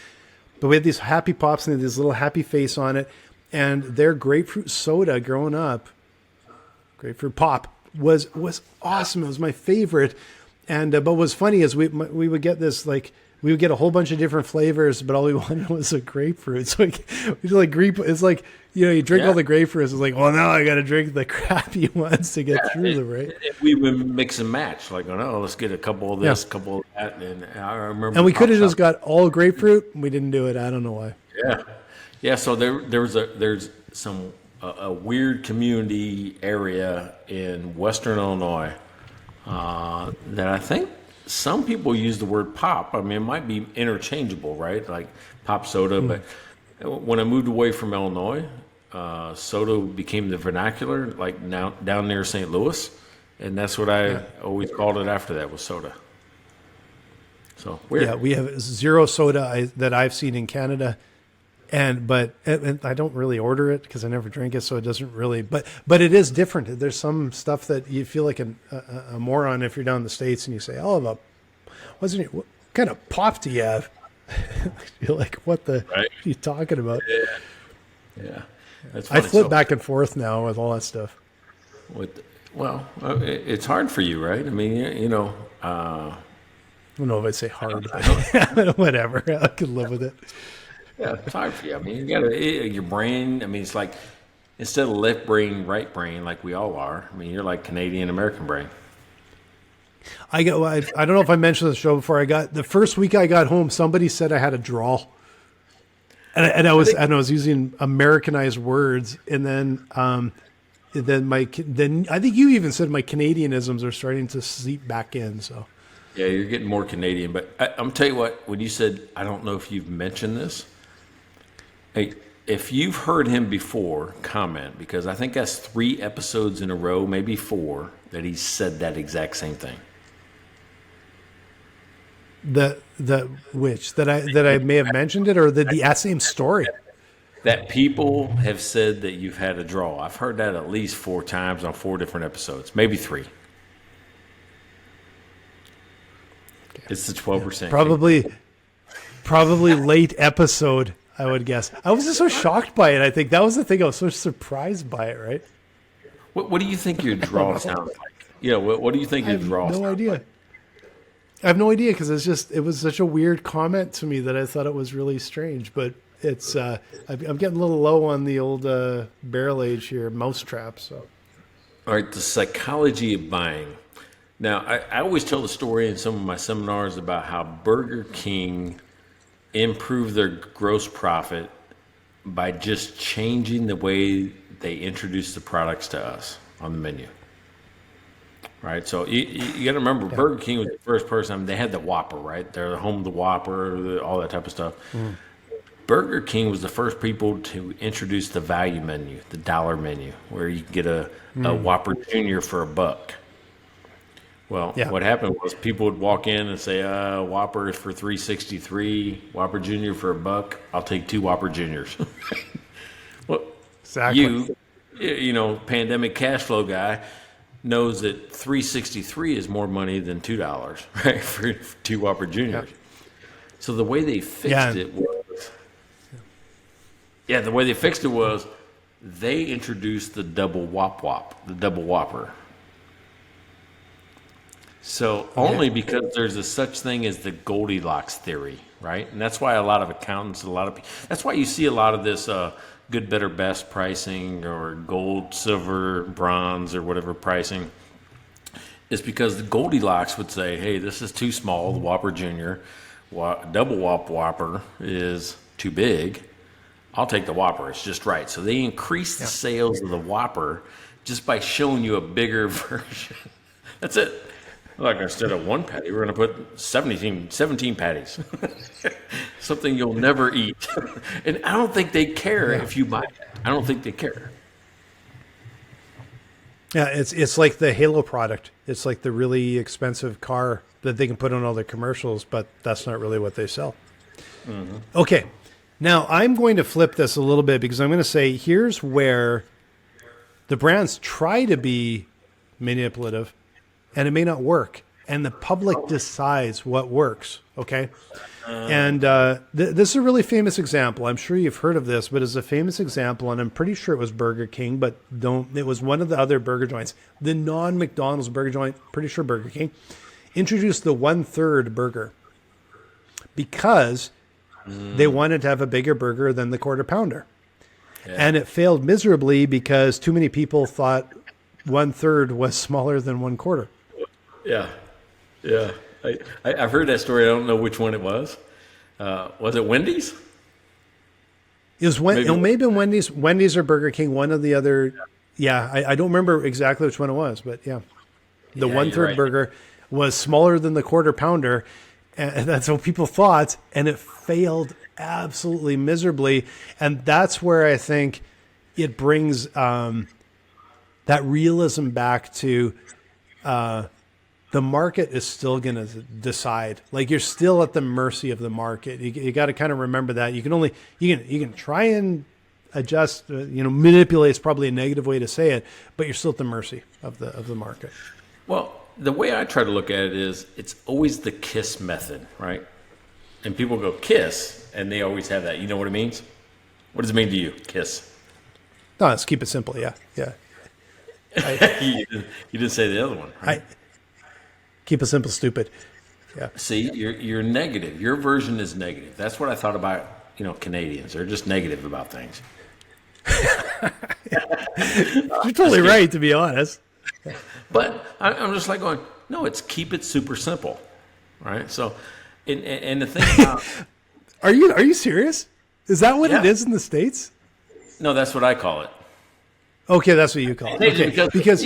But we had these Happy Pops and they had this little happy face on it, and their grapefruit soda growing up, grapefruit pop, was awesome. It was my favorite. And but what's funny is we would get this, like, we would get a whole bunch of different flavors, but all we wanted was a grapefruit. So we just like it's like, you drink all the grapefruits. It's like, well, now I got to drink the crappy ones to get through them, right? We would mix and match, like, let's get a couple of this, couple of that, and I remember. And we could have just got all grapefruit. We didn't do it. I don't know why. Yeah. So there's a weird community area in Western Illinois that I think some people use the word pop. I mean, it might be interchangeable, right? Like pop soda. But when I moved away from Illinois, soda became the vernacular, like now down near St. Louis. And that's what I always called it after that, was soda. So weird. Yeah, we have zero soda that I've seen in Canada. But I don't really order it because I never drink it, so it doesn't really. But it is different. There's some stuff that you feel like a moron if you're down in the States and you say, "Oh, what kind of pop do you have?" You're like, "What are you talking about?" Yeah. That's I funny. flip back and forth now with all that stuff. It's hard for you, right? I mean, I don't know if I'd say hard, but whatever. I can live with it. Yeah, it's hard for you. I mean, you got your brain. I mean, it's like instead of left brain, right brain, like we all are. I mean, you're like Canadian American brain. I don't know if I mentioned the show before. The first week I got home, somebody said I had a drawl, and I was using Americanized words, and then I think you even said my Canadianisms are starting to seep back in. So yeah, you're getting more Canadian. But I'm tell you what, when you said, I don't know if you've mentioned this. Hey, if you've heard him before, comment, because I think that's 3 episodes in a row, maybe 4, that he said that exact same thing. Which that I may have mentioned it, or the same story. That people have said that you've had a draw. I've heard that at least 4 times on 4 different episodes, maybe 3. It's the 12%. Probably late episode, I would guess. I was just so shocked by it. I think that was the thing. I was so surprised by it, right? What do you think your draw sounds like? Yeah, what do you think your draw sounds like? No idea. I have no idea because it was such a weird comment to me that I thought it was really strange. But it's I'm getting a little low on the old barrel age here, mousetrap. So, all right, the psychology of buying. Now, I always tell the story in some of my seminars about how Burger King improved their gross profit by just changing the way they introduce the products to us on the menu. Right, so you got to remember, Burger King was the first person. They had the Whopper, right? They're the home of the Whopper, all that type of stuff. Burger King was the first people to introduce the value menu, the dollar menu, where you can get a Whopper Junior for $1. Well, what happened was people would walk in and say, Whopper is for $3.63, Whopper Junior for $1. I'll take 2 Whopper Juniors. Well, exactly. You know, pandemic cash flow guy knows that $3.63 is more money than $2, right, for 2 Whopper Juniors. Yeah. So the way they fixed it was, they introduced the double the double Whopper. So only because there's a such thing as the Goldilocks theory, right? And that's why a lot of accountants, that's why you see a lot of this good, better, best pricing, or gold, silver, bronze, or whatever pricing, is because the Goldilocks would say, hey, this is too small, the Whopper Junior. Double Whopper is too big. I'll take the Whopper. It's just right. So they increase the sales of the Whopper just by showing you a bigger version. That's it. Like, instead of 1 patty, we're going to put 17 patties. Something you'll never eat. And I don't think they care if you buy it. I don't think they care. Yeah, it's like the Halo product. It's like the really expensive car that they can put on all their commercials, but that's not really what they sell. Mm-hmm. Okay, now I'm going to flip this a little bit because I'm going to say here's where the brands try to be manipulative, and it may not work. And the public decides what works, okay? And this is a really famous example. I'm sure you've heard of this, but it's a famous example, and I'm pretty sure it was Burger King, but it was one of the other burger joints. The non-McDonald's burger joint, pretty sure Burger King, introduced the 1/3 burger because they wanted to have a bigger burger than the Quarter Pounder. Yeah. And it failed miserably because too many people thought 1/3 was smaller than 1/4. Yeah. Yeah. I've heard that story. I don't know which one it was. Was it Wendy's? It was maybe it been Wendy's or Burger King, one of the other. Yeah, I don't remember exactly which one it was, but yeah. The 1/3 burger was smaller than the Quarter Pounder, and that's what people thought, and it failed absolutely miserably. And that's where I think it brings that realism back to the market is still going to decide. Like, you're still at the mercy of the market. You got to kind of remember that. You can try and adjust, manipulate is probably a negative way to say it, but you're still at the mercy of the market. Well, the way I try to look at it is it's always the KISS method, right? And people go, KISS, and they always have that. You know what it means? What does it mean to you, KISS? No, let's keep it simple. Yeah. You didn't say the other one, right? Keep it simple, stupid. Yeah. See, you're negative. Your version is negative. That's what I thought about, Canadians. They're just negative about things. You're totally right, to be honest. But I'm just like going, no, it's keep it super simple, right? So, and the thing about... Are you serious? Is that what it is in the States? No, that's what I call it. Okay, that's what you call it. Okay, because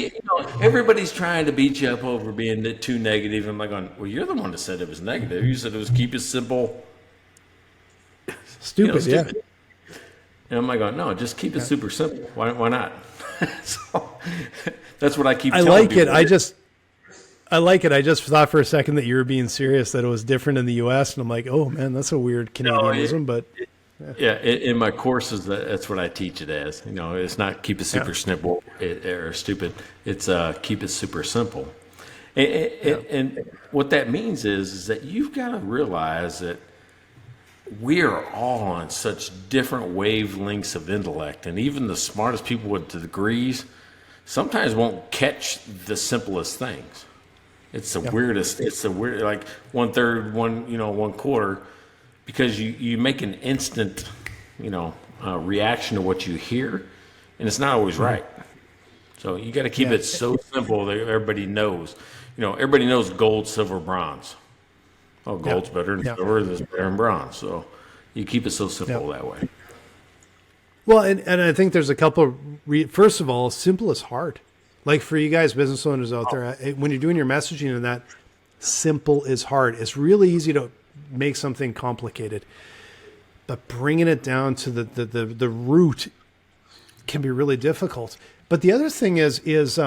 everybody's trying to beat you up over being too negative. I'm like going, well, you're the one that said it was negative. You said it was keep it simple. Stupid. Yeah. And I'm like going, no, just keep it super simple. Why not? So that's what I keep I telling like people. it. I like it. I just thought for a second that you were being serious, that it was different in the U.S. And I'm like, oh man, that's a weird Canadianism. But yeah, in my courses, that's what I teach it as. It's not keep it super simple or stupid. It's keep it super simple. And what that means is that you've got to realize that we are all on such different wavelengths of intellect, and even the smartest people with degrees sometimes won't catch the simplest things. It's the weirdest. It's the weird, like 1/3, one quarter, because you make an instant, reaction to what you hear, and it's not always right. So you got to keep it so simple that everybody knows. Everybody knows gold, silver, bronze. Oh, gold's better than silver. This is better than bronze. So you keep it so simple that way. Well, and I think there's a couple. First of all, simple is hard. Like for you guys, business owners out there, when you're doing your messaging and that, simple is hard. It's really easy to make something complicated, but bringing it down to the root can be really difficult. But the other thing is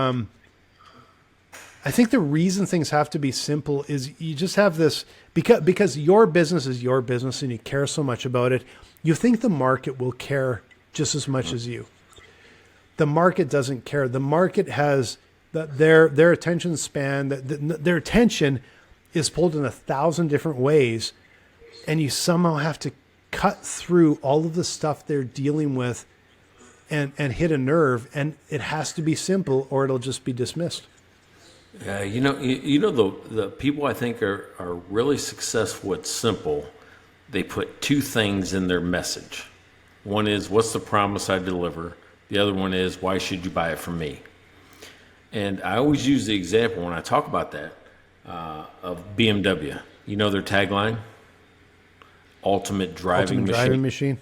I think the reason things have to be simple is you just have this, because your business is your business and you care so much about it. You think the market will care just as much as you. The market doesn't care. The market has their attention span, their attention is pulled in 1,000 different ways, and you somehow have to cut through all of the stuff they're dealing with and hit a nerve, and it has to be simple or it'll just be dismissed. Yeah, the people I think are really successful with simple. They put two things in their message. One is, what's the promise I deliver? The other one is, why should you buy it from me? And I always use the example when I talk about that of BMW. Their tagline? Ultimate driving machine.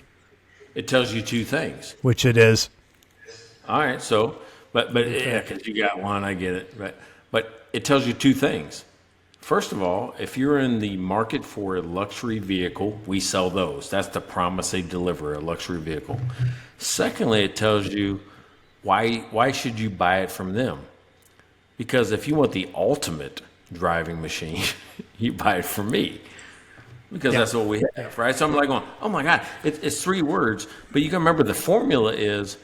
It tells you two things. Which it is. All right, so, but because you got one, I get it. But it tells you two things. First of all, if you're in the market for a luxury vehicle, we sell those. That's the promise they deliver, a luxury vehicle. Secondly, it tells you why should you buy it from them? Because if you want the ultimate driving machine, you buy it from me. Because that's what we have, right? So I'm like going, oh my God, it's 3 words. But you can remember the formula is,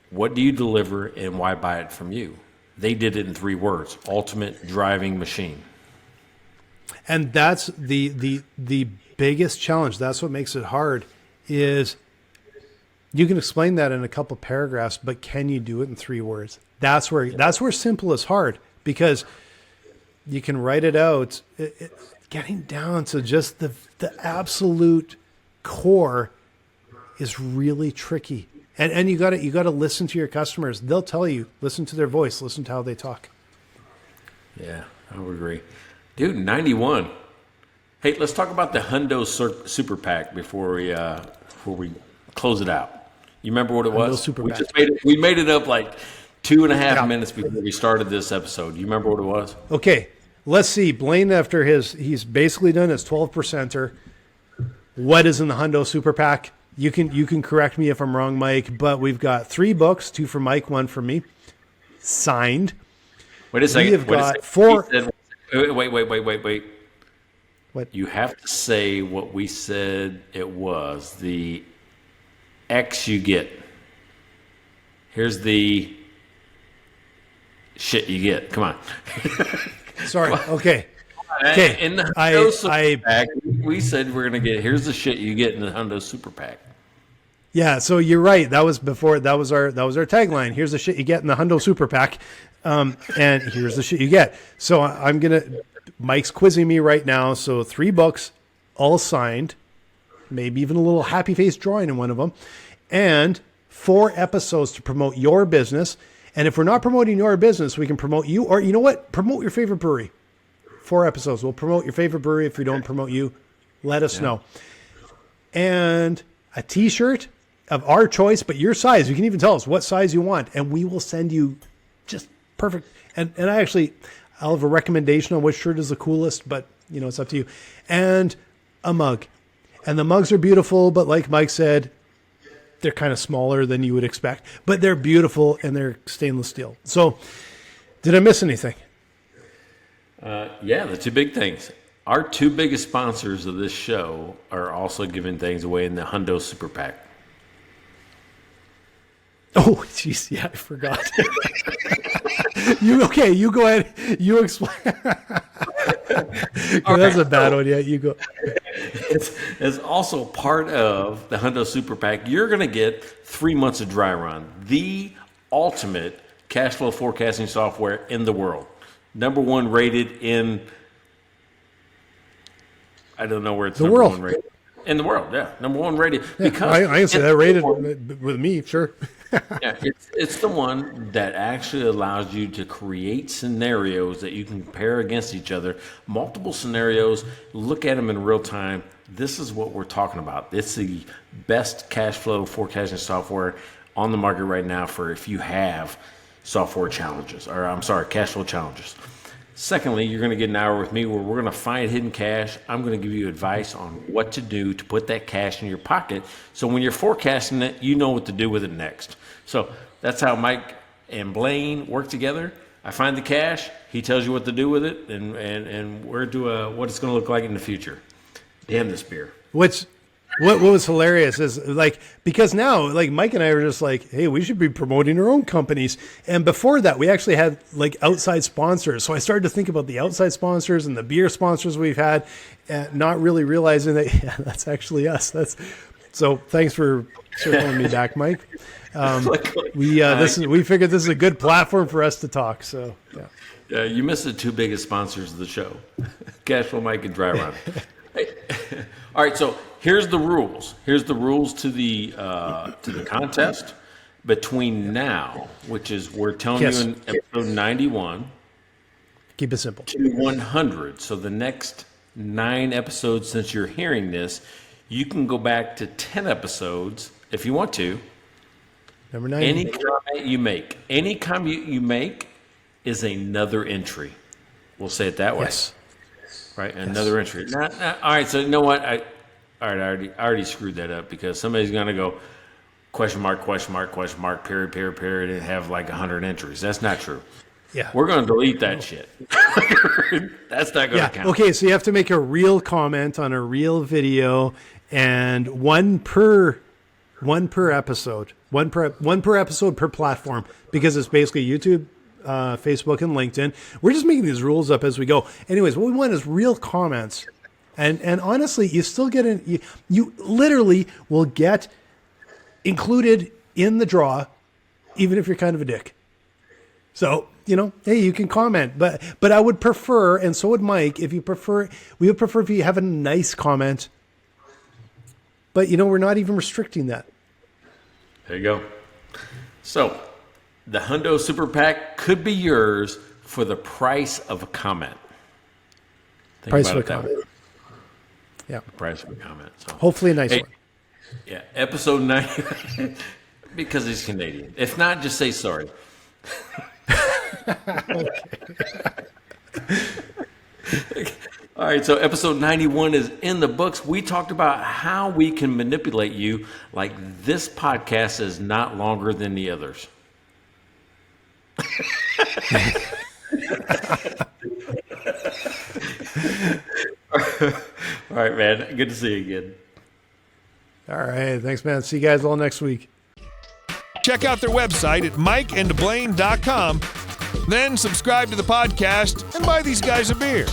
what do you deliver and why buy it from you? They did it in 3 words: ultimate driving machine. And that's the biggest challenge. That's what makes it hard. Is you can explain that in a couple paragraphs, but can you do it in 3 words? That's where simple is hard, because you can write it out. Getting down to just the absolute core is really tricky. And you got to listen to your customers. They'll tell you, listen to their voice, listen to how they talk. Yeah, I would agree. Dude, 91. Hey, let's talk about the Hundo Super Pack before we close it out. You remember what it was? Super Pack. We made it up like 2.5 minutes before we started this episode. You remember what it was? Okay, let's see. Blaine, after he's basically done his 12%er. What is in the Hundo Super Pack? You can correct me if I'm wrong, Mike, but we've got 3 books, 2 for Mike, 1 for me, signed. Wait a second. We have got 4. Wait. What? You have to say what we said it was. The X you get. Here's the shit you get. Come on. Sorry. Okay. Okay. In the Hundo Super Pack, we said we're going to get, here's the shit you get in the Hundo Super Pack. Yeah, so you're right. That was before. That was our tagline. Here's the shit you get in the Hundo Super Pack, and here's the shit you get. So Mike's quizzing me right now. So 3 books, all signed, maybe even a little happy face drawing in one of them, and 4 episodes to promote your business. And if we're not promoting your business, we can promote you, or you know what? Promote your favorite brewery. 4 episodes. We'll promote your favorite brewery. If we don't promote you, let us know. And a T-shirt of our choice, but your size. You can even tell us what size you want, and we will send you just perfect. And I'll have a recommendation on which shirt is the coolest, but it's up to you. And a mug. And the mugs are beautiful, but like Mike said, they're kind of smaller than you would expect, but they're beautiful and they're stainless steel. So did I miss anything? Yeah, the two big things. Our two biggest sponsors of this show are also giving things away in the Hundo Super Pack. Oh, jeez, yeah, I forgot. You go ahead. You explain. That's a bad one. Yeah, you go. It's also part of the Hundo Super Pack. You're going to get 3 months of dry run, the ultimate cash flow forecasting software in the world. Number one rated in, I don't know where it's number one rated. In the world, yeah. Number one rated. Yeah, because I can say that rated with me, sure. Yeah, it's the one that actually allows you to create scenarios that you can compare against each other, multiple scenarios, look at them in real time. This is what we're talking about. It's the best cash flow forecasting software on the market right now for if you have software challenges, or I'm sorry, cash flow challenges. Secondly, you're going to get an hour with me where we're going to find hidden cash. I'm going to give you advice on what to do to put that cash in your pocket. So when you're forecasting it, you know what to do with it next. So that's how Mike and Blaine work together. I find the cash. He tells you what to do with it and where to what it's going to look like in the future. Damn this beer. What was hilarious is like, because now like Mike and I were just like, hey, we should be promoting our own companies. And before that, we actually had like outside sponsors. So I started to think about the outside sponsors and the beer sponsors we've had, and not really realizing that, yeah, that's actually us. So thanks for circling me back, Mike. We figured this is a good platform for us to talk. So yeah. You missed the two biggest sponsors of the show, Cashflow Mike and Dry Run. All right, so here's the rules. Here's the rules to the contest between now, which is we're telling you in episode 91. Keep it simple. To 100. So the next 9 episodes since you're hearing this, you can go back to 10 episodes if you want to. Number 9. Any comment you make is another entry. We'll say it that way. Yes. Right, another entry. All right, so you know what? I already screwed that up because somebody's gonna go question mark, period, and have like 100 entries. That's not true. Yeah, we're gonna delete that shit. That's not gonna count. Okay, so you have to make a real comment on a real video, and one per episode, one per episode per platform, because it's basically YouTube, Facebook, and LinkedIn. We're just making these rules up as we go. Anyways, what we want is real comments, and honestly, you still get you literally will get included in the draw, even if you're kind of a dick. So hey, you can comment, but I would prefer, and so would Mike, we would prefer if you have a nice comment. But we're not even restricting that. There you go. So the Hundo Super Pack could be yours for the price of a comment. Price of a comment. Yeah. The price of a comment. So hopefully a nice one. Yeah, episode 9, because he's Canadian. If not, just say sorry. All right, so episode 91 is in the books. We talked about how we can manipulate you like this podcast is not longer than the others. All right, man. Good to see you again. All right. Thanks, man. See you guys all next week. Check out their website at mikeandblaine.com. Then subscribe to the podcast and buy these guys a beer.